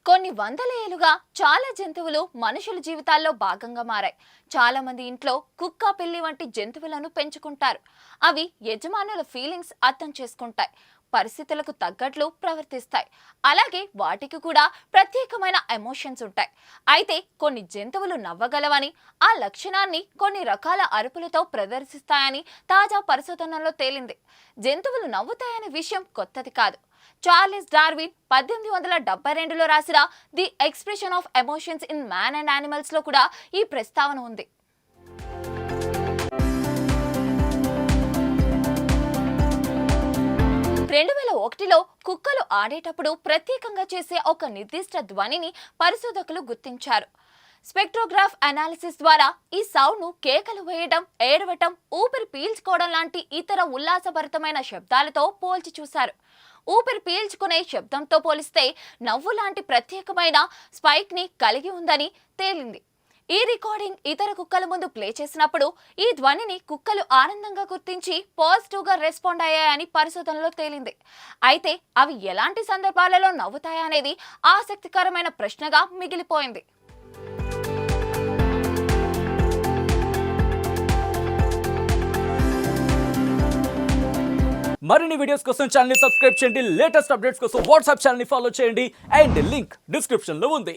కొన్ని వందల ఏళ్లుగా చాలా జంతువులు మనుషుల జీవితాల్లో భాగంగా మారాయి. చాలా మంది ఇంట్లో కుక్క, పిల్లి వంటి జంతువులను పెంచుకుంటారు. అవి యజమానుల ఫీలింగ్స్ అర్థం చేసుకుంటాయి, పరిస్థితులకు తగ్గట్లు ప్రవర్తిస్తాయి. అలాగే వాటికి కూడా ప్రత్యేకమైన ఎమోషన్స్ ఉంటాయి. అయితే కొన్ని జంతువులు నవ్వగలవని, ఆ లక్షణాన్ని కొన్ని రకాల అరుపులతో ప్రదర్శిస్తాయని తాజా పరిశోధనలో తేలింది. జంతువులు నవ్వుతాయనే విషయం కొత్తది కాదు. చార్లెస్ డార్విన్ 1872లో రాసిన the expression of emotions in man and animals లో కూడా ఈ ప్రస్తావన ఉంది. 2001లో కుక్కలు ఆడేటప్పుడు ప్రత్యేకంగా చేసే ఒక నిర్దిష్ట ధ్వనిని పరిశోధకులు గుర్తించారు. స్పెక్ట్రోగ్రాఫ్ అనాలిసిస్ ద్వారా ఈ సౌండ్ను కేకలు వేయడం, ఏడవటం, ఊపిరి పీల్చుకోవడం లాంటి ఇతర ఉల్లాసభరితమైన శబ్దాలతో పోల్చి చూశారు. ఊపిరి పీల్చుకునే శబ్దంతో పోలిస్తే నవ్వు లాంటి ప్రత్యేకమైన స్పైక్ ని కలిగి ఉందని తేలింది. ఈ రికార్డింగ్ ఇతర కుక్కల ముందు ప్లే చేసినప్పుడు ఈ ధ్వనిని కుక్కలు ఆనందంగా గుర్తించి పాజిటివ్ గా రెస్పాండ్ అయ్యాయని పరిశోధనలో తేలింది. అయితే అవి ఎలాంటి సందర్భాలలో నవ్వుతాయనేది ఆసక్తికరమైన ప్రశ్నగా మిగిలిపోయింది. మరిన్ని వీడియోస్ కోసం ఛానల్ ని సబ్స్క్రైబ్ చేయండి. లేటెస్ట్ అప్డేట్స్ కోసం వాట్సాప్ ఛానల్ ని ఫాలో చేయండి. అండ్ లింక్ డిస్క్రిప్షన్ లో ఉంది.